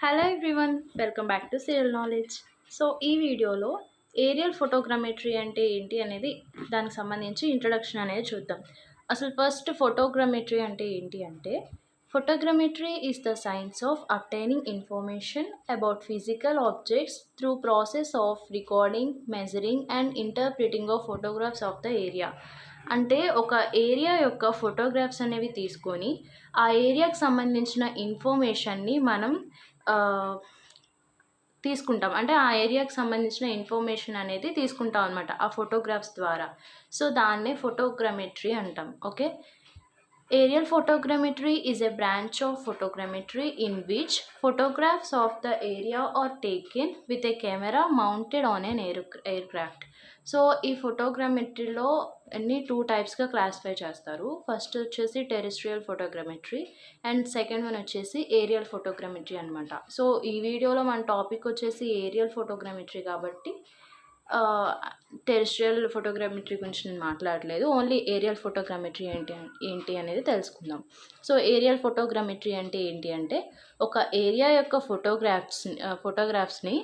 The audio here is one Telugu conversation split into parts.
Hello everyone, welcome back to serial knowledge. So ఈ వీడియోలో ఏరియల్ ఫోటోగ్రామెట్రీ అంటే ఏంటి అనేది దానికి సంబంధించి ఇంట్రడక్షన్ అనేది చూద్దాం. అసలు ఫస్ట్ ఫోటోగ్రామెట్రీ అంటే ఏంటి అంటే photogrammetry is the science of obtaining information about physical objects through process of recording, measuring and interpreting of photographs of the area. అంటే ఒక ఏరియా యొక్క ఫోటోగ్రాఫ్స్ అనేవి తీసుకొని ఆ ఏరియాకి సంబంధించిన ఇన్ఫర్మేషన్ని మనం తీసుకుంటాం. అంటే ఆ ఏరియాకి సంబంధించిన ఇన్ఫర్మేషన్ అనేది తీసుకుంటాం అనమాట ఆ ఫోటోగ్రాఫ్స్ ద్వారా. సో దాన్నే ఫోటోగ్రామెట్రీ అంటాం. Okay, aerial photogrammetry is a branch of photogrammetry in which photographs of the area are taken with a camera mounted on an aircraft. So ఈ ఫోటోగ్రామెట్రీలో అన్ని టూ టైప్స్గా క్లాసిఫై చేస్తారు. ఫస్ట్ వచ్చేసి terrestrial photogrammetry and second one వచ్చేసి ఏరియల్ ఫోటోగ్రామెట్రీ అనమాట. సో ఈ వీడియోలో మన టాపిక్ వచ్చేసి ఏరియల్ ఫోటోగ్రామెట్రీ కాబట్టి టెరెస్ట్రియల్ ఫోటోగ్రామెట్రీ గురించి నేను మాట్లాడలేదు. ఓన్లీ ఏరియల్ ఫోటోగ్రామెట్రీ ఏంటి అనేది తెలుసుకుందాం. సో ఏరియల్ ఫోటోగ్రామెట్రీ అంటే ఏంటి అంటే ఒక ఏరియా యొక్క ఫోటోగ్రాఫ్స్ని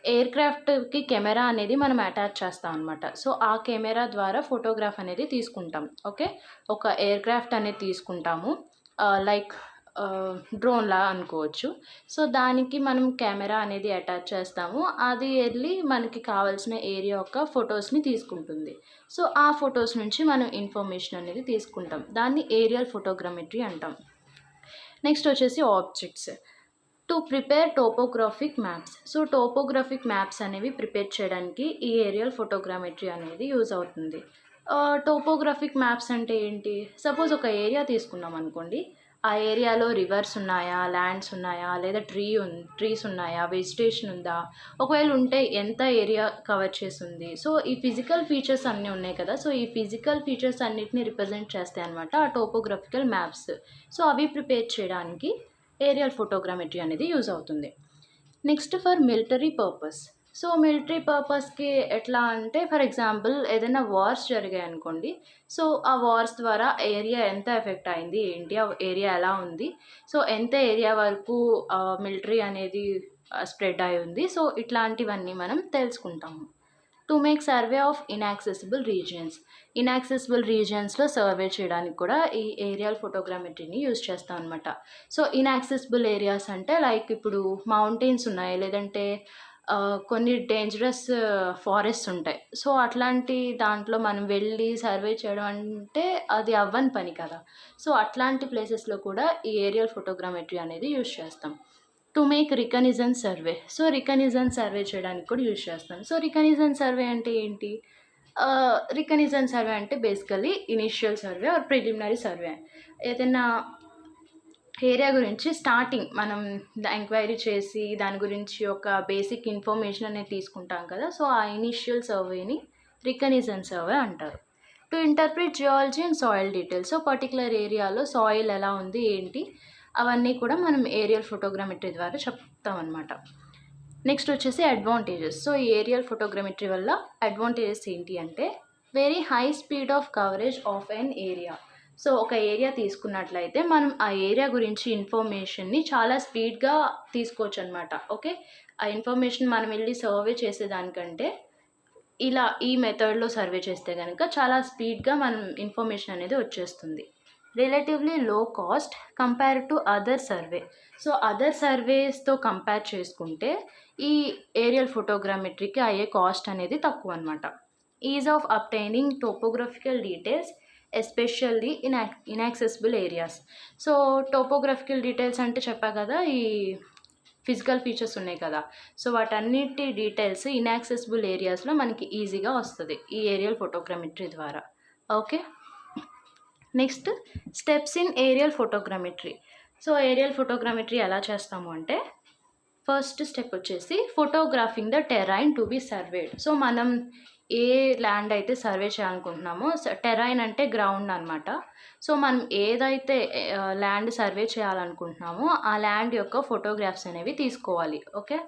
ఎయిర్క్రాఫ్ట్కి కెమెరా అనేది మనం అటాచ్ చేస్తాం అనమాట. సో ఆ కెమెరా ద్వారా ఫోటోగ్రాఫ్ అనేది తీసుకుంటాం. ఓకే, ఒక ఎయిర్క్రాఫ్ట్ అనేది తీసుకుంటాము, లైక్ డ్రోన్లా అనుకోవచ్చు. సో దానికి మనం కెమెరా అనేది అటాచ్ చేస్తాము. అది వెళ్ళి మనకి కావాల్సిన ఏరియా యొక్క ఫొటోస్ని తీసుకుంటుంది. సో ఆ ఫొటోస్ నుంచి మనం ఇన్ఫర్మేషన్ అనేది తీసుకుంటాం. దాన్ని ఏరియల్ ఫోటోగ్రామెట్రీ అంటాం. నెక్స్ట్ వచ్చేసి objects to prepare topographic maps. So topographic maps అనేవి ప్రిపేర్ చేయడానికి ఈ ఏరియల్ ఫోటోగ్రామెట్రీ అనేది యూజ్ అవుతుంది. టోపోగ్రాఫిక్ మ్యాప్స్ అంటే ఏంటి? సపోజ్ ఒక ఏరియా తీసుకున్నాం అనుకోండి, ఆ ఏరియాలో రివర్స్ ఉన్నాయా, ల్యాండ్స్ ఉన్నాయా, లేదా ట్రీస్ ఉన్నాయా, వెజిటేషన్ ఉందా, ఒకవేళ ఉంటే ఎంత ఏరియా కవర్ చేస్తుంది. సో ఈ ఫిజికల్ ఫీచర్స్ అన్నీ ఉన్నాయి కదా, సో ఈ ఫిజికల్ ఫీచర్స్ అన్నిటిని రిప్రజెంట్ చేస్తాయి అనమాట ఆ టోపోగ్రాఫికల్ మ్యాప్స్. సో అవి ప్రిపేర్ చేయడానికి ఏరియల్ ఫోటోగ్రామెట్రీ అనేది యూజ్ అవుతుంది. Next for military purpose. So military పర్పస్కి ఎట్లా అంటే, ఫర్ ఎగ్జాంపుల్ ఏదైనా వార్స్ జరిగాయి అనుకోండి. సో ఆ వార్స్ ద్వారా ఏరియా ఎంత ఎఫెక్ట్ అయింది, ఏంటి, ఆ ఏరియా ఎలా ఉంది, సో ఎంత ఏరియా వరకు మిలిటరీ అనేది స్ప్రెడ్ అయి ఉంది. సో ఇట్లాంటివన్నీ మనం తెలుసుకుంటాము. To make survey of inaccessible regions. Inaccessible రీజియన్స్లో సర్వే చేయడానికి కూడా ఈ ఏరియల్ ఫోటోగ్రామెట్రీని యూజ్ చేస్తాం అనమాట. సో ఇన్యాక్సెసిబుల్ ఏరియాస్ అంటే లైక్ ఇప్పుడు మౌంటైన్స్ ఉన్నాయి, లేదంటే కొన్ని డేంజరస్ ఫారెస్ట్ ఉంటాయి. సో అట్లాంటి దాంట్లో మనం వెళ్ళి సర్వే చేయడం అంటే అది అవ్వని పని కదా. సో అట్లాంటి ప్లేసెస్లో కూడా ఈ ఏరియల్ ఫోటోగ్రామెట్రీ అనేది యూజ్ చేస్తాం. To make reconnaissance survey. So reconnaissance survey చేయడానికి కూడా యూజ్ చేస్తాం. సో రికనిజన్ సర్వే అంటే ఏంటి? రికనిజన్ సర్వే అంటే basically initial survey or preliminary survey. ఏదైనా ఏరియా గురించి స్టార్టింగ్ మనం ఎంక్వైరీ చేసి దాని గురించి ఒక బేసిక్ ఇన్ఫర్మేషన్ అనేది తీసుకుంటాం కదా. సో ఆ ఇనిషియల్ సర్వేని రికనిజన్ సర్వే అంటారు. To interpret geology and soil details. So particular ఏరియాలో సాయిల్ ఎలా ఉంది, ఏంటి, అవన్నీ కూడా మనం ఏరియల్ ఫోటోగ్రామెట్రీ ద్వారా చెప్తాం అనమాట. నెక్స్ట్ వచ్చేసి అడ్వాంటేజెస్. సో ఈ ఏరియల్ ఫోటోగ్రామెట్రీ వల్ల అడ్వాంటేజెస్ ఏంటి అంటే very high speed of coverage of N area. So ఒక ఏరియా తీసుకున్నట్లయితే మనం ఆ ఏరియా గురించి ఇన్ఫర్మేషన్ని చాలా స్పీడ్గా తీసుకోవచ్చు అనమాట. ఓకే, ఆ ఇన్ఫర్మేషన్ మనం వెళ్ళి సర్వే చేసేదానికంటే ఇలా ఈ మెథడ్లో సర్వే చేస్తే కనుక చాలా స్పీడ్గా మనం ఇన్ఫర్మేషన్ అనేది వచ్చేస్తుంది. Relatively low cost compare to other survey. So other సర్వేస్తో కంపేర్ చేసుకుంటే ఈ ఏరియల్ ఫోటోగ్రామెట్రీకి అయ్యే కాస్ట్ అనేది తక్కువ అనమాట. Ease of obtaining topographical details especially inaccessible areas. So topographical details అంటే చెప్పా కదా, ఈ ఫిజికల్ ఫీచర్స్ ఉన్నాయి కదా. సో వాటన్నిటి డీటెయిల్స్ ఇన్యాక్సెసిబుల్ ఏరియాస్లో మనకి ఈజీగా వస్తుంది ఈ ఏరియల్ ఫోటోగ్రామెట్రీ ద్వారా. Okay, next steps in aerial photogrammetry. So aerial photogrammetry ఎలా చేస్తాము అంటే ఫస్ట్ స్టెప్ వచ్చేసి photographing the terrain to be surveyed. So మనం ఏ ల్యాండ్ అయితే సర్వే చేయాలనుకుంటున్నామో, టెరైన్ అంటే గ్రౌండ్ అనమాట. సో మనం ఏదైతే ల్యాండ్ సర్వే చేయాలనుకుంటున్నామో ఆ ల్యాండ్ యొక్క ఫోటోగ్రాఫ్స్ అనేవి తీసుకోవాలి. Okay,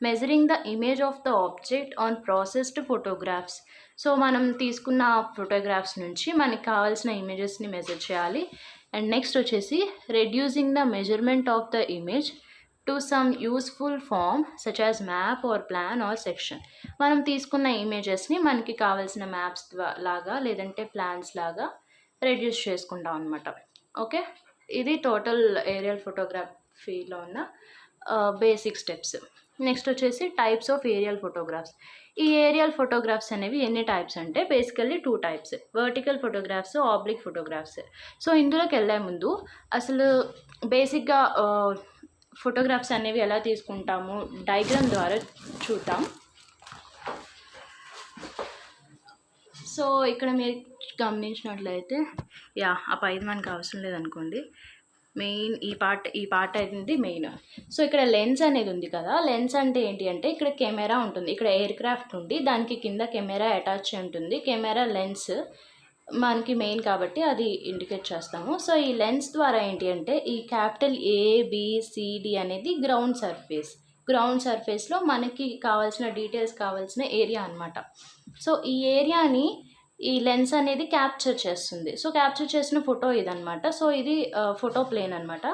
measuring the image of the object on processed photographs. So మనం తీసుకున్న ఫోటోగ్రాఫ్స్ నుంచి మనకి కావాల్సిన ఇమేజెస్ని మెజర్ చేయాలి. అండ్ నెక్స్ట్ వచ్చేసి reducing the measurement of the image to some useful form such as map or plan or section. మనం తీసుకున్న ఇమేజెస్ని మనకి కావాల్సిన మ్యాప్స్ లాగా లేదంటే ప్లాన్స్ లాగా రెడ్యూస్ చేసుకుంటాం అనమాట. ఓకే, ఇది టోటల్ ఏరియల్ ఫోటోగ్రఫీలో ఉన్న బేసిక్ స్టెప్స్. నెక్స్ట్ వచ్చేసి టైప్స్ ఆఫ్ ఏరియల్ ఫోటోగ్రాఫ్స్. ఈ ఏరియల్ ఫోటోగ్రాఫ్స్ అనేవి ఎన్ని టైప్స్ అంటే basically 2 types, vertical photographs, oblique photographs. So ఇందులోకి వెళ్ళే ముందు అసలు బేసిక్గా ఫోటోగ్రాఫ్స్ అనేవి ఎలా తీసుకుంటాము డయాగ్రామ్ ద్వారా చూద్దాం. సో ఇక్కడ మీరు గమనించినట్లయితే ఆ పైది మనకు అవసరం లేదనుకోండి, మెయిన్ ఈ పార్ట్ అనేది మెయిన్. సో ఇక్కడ లెన్స్ అనేది ఉంది కదా, లెన్స్ అంటే ఏంటి అంటే ఇక్కడ కెమెరా ఉంటుంది, ఇక్కడ ఎయిర్ క్రాఫ్ట్ ఉంది, దానికి కింద కెమెరా అటాచ్ ఉంటుంది. కెమెరా లెన్స్ మనకి మెయిన్ కాబట్టి అది ఇండికేట్ చేస్తాము. సో ఈ లెన్స్ ద్వారా ఏంటి అంటే ఈ క్యాపిటల్ ABCD అనేది గ్రౌండ్ సర్ఫేస్లో మనకి కావాల్సిన డీటెయిల్స్ కావాల్సిన ఏరియా అనమాట. సో ఈ ఏరియాని ఈ లెన్స్ అనేది క్యాప్చర్ చేస్తుంది. సో క్యాప్చర్ చేసిన ఫోటో ఇదనమాట. సో ఇది ఫోటో ప్లేన్ అనమాట.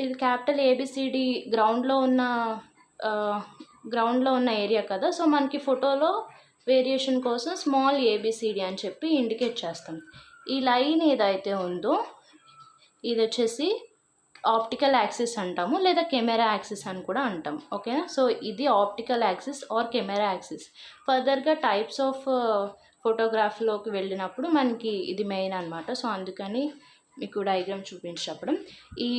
ఇది క్యాపిటల్ ABCD గ్రౌండ్లో ఉన్న ఏరియా కదా. సో మనకి ఫోటోలో వేరియేషన్ కోసం స్మాల్ ABCD అని చెప్పి ఇండికేట్ చేస్తాం. ఈ లైన్ ఏదైతే ఉందో ఇది వచ్చేసి ఆప్టికల్ యాక్సిస్ అంటాము, లేదా కెమెరా యాక్సిస్ అని కూడా అంటాం. ఓకేనా, సో ఇది optical axis or camera axis. ఫర్దర్గా టైప్స్ ఆఫ్ ఫోటోగ్రాఫ్లోకి వెళ్ళినప్పుడు మనకి ఇది మెయిన్ అనమాట. సో అందుకని మీకు డయాగ్రామ్ చూపించినప్పుడు ఈ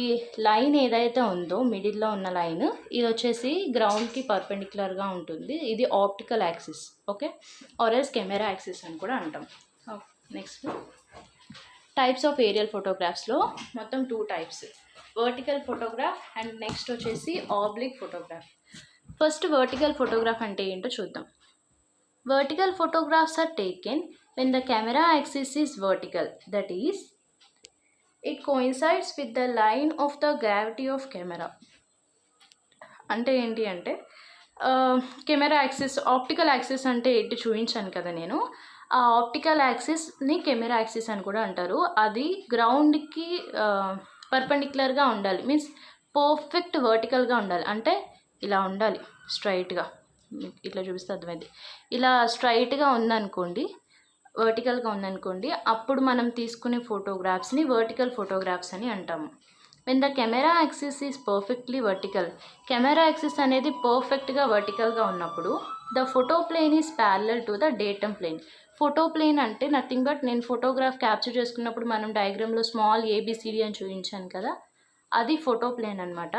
లైన్ ఏదైతే ఉందో మిడిల్లో ఉన్న లైన్ ఇది వచ్చేసి గ్రౌండ్కి పర్పెండిక్యులర్గా ఉంటుంది. ఇది optical axis. Okay, or else camera axis అని కూడా అంటాం. నెక్స్ట్ టైప్స్ ఆఫ్ ఏరియల్ ఫోటోగ్రాఫ్స్లో మొత్తం 2 types, vertical photograph and next వచ్చేసి oblique photograph. First vertical photograph అంటే ఏంటో చూద్దాం. Vertical photographs are taken when the camera axis is vertical, that is, it coincides with the line of the gravity of camera. అంటే ఏంటి అంటే కెమెరా యాక్సిస్, ఆప్టికల్ యాక్సిస్ అంటే ఏంటి చూపించాను కదా నేను. ఆ ఆప్టికల్ యాక్సిస్ని కెమెరా యాక్సిస్ అని కూడా అంటారు. అది గ్రౌండ్కి పర్పెండిక్యులర్గా ఉండాలి, మీన్స్ పర్ఫెక్ట్ వర్టికల్గా ఉండాలి. అంటే ఇలా ఉండాలి, స్ట్రైట్గా. ఇట్లా చూపిస్తే అర్థమైంది. ఇలా స్ట్రైట్గా ఉందనుకోండి, వర్టికల్గా ఉందనుకోండి, అప్పుడు మనం తీసుకునే ఫోటోగ్రాఫ్స్ని వర్టికల్ ఫోటోగ్రాఫ్స్ అని అంటాము. When the camera axis is perfectly vertical, camera axis అనేది పర్ఫెక్ట్గా వర్టికల్గా ఉన్నప్పుడు the photo plane is parallel to the datum plane. Photo plane అంటే నథింగ్ బట్ నేను ఫోటోగ్రాఫ్ క్యాప్చర్ చేసుకున్నప్పుడు మనం డయాగ్రామ్లో స్మాల్ ABCD అని చూపించాను కదా, అది ఫోటో ప్లేన్ అనమాట.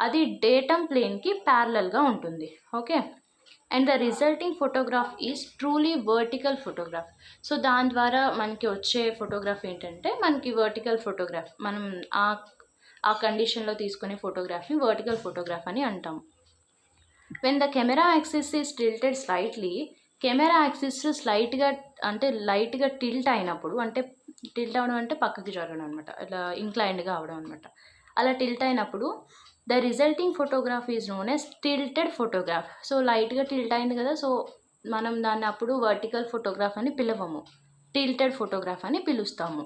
అది డేటమ్ ప్లేన్కి ప్యారలల్గా ఉంటుంది. Okay, and the resulting photograph is truly vertical photograph. So దాని ద్వారా మనకి వచ్చే ఫోటోగ్రాఫ్ ఏంటంటే మనకి వర్టికల్ ఫోటోగ్రాఫ్, మనం ఆ కండిషన్లో తీసుకునే ఫోటోగ్రాఫ్ని వర్టికల్ ఫోటోగ్రాఫ్ అని అంటాము. When the camera axis is tilted slightly, camera axis లైట్గా టిల్ట్ అయినప్పుడు, అంటే టిల్ట్ అవ్వడం అంటే పక్కకి జరగడం అనమాట, ఇట్లా ఇంక్లైన్డ్గా అవడం అనమాట. అలా టిల్ట్ అయినప్పుడు the resulting photograph is known as tilted photograph. So లైట్గా టిల్ట్ అయింది కదా, సో మనం దాన్ని అప్పుడు వర్టికల్ ఫోటోగ్రాఫ్ అని పిలవము, టిల్టెడ్ ఫోటోగ్రాఫ్ అని పిలుస్తాము.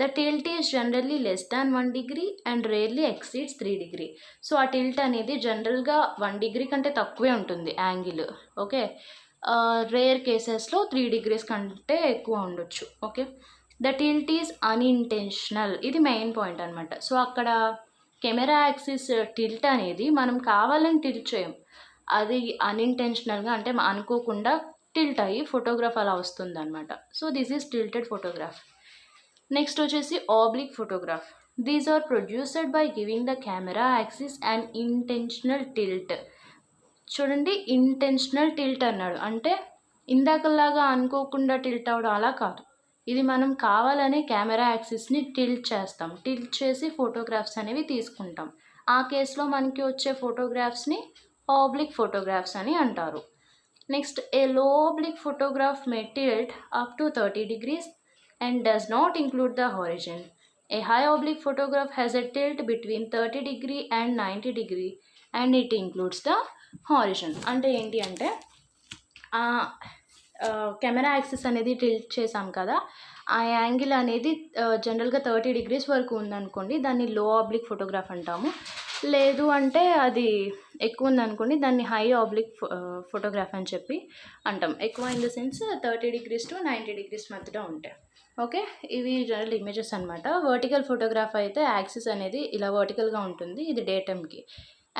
The tilt is generally less than 1 degree and rarely exceeds 3 degree. So ఆ టిల్ట్ అనేది జనరల్గా 1 degree కంటే తక్కువే ఉంటుంది యాంగిల్. ఓకే, రేర్ కేసెస్లో 3 degrees కంటే ఎక్కువ ఉండొచ్చు. Okay, the tilt is unintentional. ఇది మెయిన్ పాయింట్ అనమాట. సో అక్కడ కెమెరా యాక్సిస్ టిల్ట్ అనేది మనం కావాలని టిల్ట్ చేయం, అది అన్ఇంటెన్షనల్గా, అంటే అనుకోకుండా టిల్ట్ అయ్యి ఫోటోగ్రాఫ్ అలా వస్తుంది అనమాట. So this is tilted photograph. Next వచ్చేసి oblique photograph. These are produced by giving the camera axis and intentional tilt. చూడండి, ఇంటెన్షనల్ టిల్ట్ అన్నాడు అంటే ఇందాకలాగా అనుకోకుండా టిల్ట్ అవడం అలా కాదు, ఇది మనం కావాలనే కెమెరా యాక్సిస్ని టిల్ట్ చేస్తాం, టిల్ట్ చేసి ఫోటోగ్రాఫ్స్ అనేవి తీసుకుంటాం. ఆ కేసులో మనకి వచ్చే ఫోటోగ్రాఫ్స్ని ఆబ్లిక్ ఫోటోగ్రాఫ్స్ అని అంటారు. నెక్స్ట్, ఏ లో oblique photograph May tilt up to 30 degrees and does not include the horizon. A high oblique photograph has a tilt between 30 degree and 90 degree and it includes the horizon. అంటే ఏంటి అంటే కెమెరా యాక్సిస్ అనేది టిల్ట్ చేసాం కదా, ఆ యాంగిల్ అనేది జనరల్గా 30 degrees వరకు ఉందనుకోండి, దాన్ని లో ఆబ్లిక్ ఫోటోగ్రాఫ్ అంటాము. లేదు అంటే అది ఎక్కువ ఉందనుకోండి, దాన్ని హై ఆబ్లిక్ ఫోటోగ్రాఫ్ అని చెప్పి అంటాం. ఎక్కువ in the sense 30 degrees to 90 degrees మధ్యలో ఉంటాయి. ఓకే, ఇవి జనరల్ ఇమేజెస్ అనమాట. వర్టికల్ ఫోటోగ్రాఫ్ అయితే యాక్సిస్ అనేది ఇలా వర్టికల్గా ఉంటుంది, ఇది డే టైమ్కి.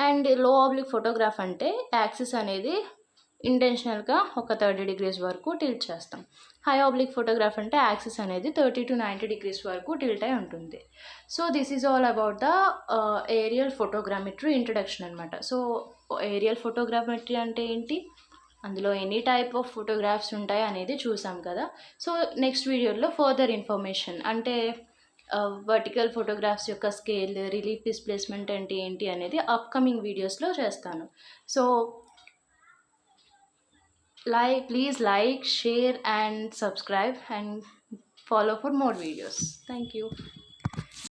అండ్ లో ఆబ్లిక్ ఫోటోగ్రాఫ్ అంటే యాక్సిస్ అనేది ఇంటెన్షనల్గా ఒక 30 డిగ్రీస్ వరకు టిల్ట్ చేస్తాం. హై ఆబ్లిక్ ఫోటోగ్రాఫ్ అంటే యాక్సిస్ అనేది 30 టు 90 డిగ్రీస్ వరకు టిల్ట్ అయి ఉంటుంది. So this is all about the aerial photogrammetry introduction అనమాట. సో ఏరియల్ ఫోటోగ్రామెట్రీ అంటే ఏంటి, అందులో ఎనీ టైప్ ఆఫ్ ఫోటోగ్రాఫ్స్ ఉంటాయి అనేది చూసాం కదా. సో నెక్స్ట్ వీడియోలో ఫర్దర్ ఇన్ఫర్మేషన్ అంటే వర్టికల్ ఫోటోగ్రాఫ్స్ యొక్క స్కేల్, రిలీఫ్ డిస్ప్లేస్మెంట్ అంటే ఏంటి అనేది అప్కమింగ్ వీడియోస్లో చేస్తాను. So please like, share and subscribe and follow for more videos. Thank you.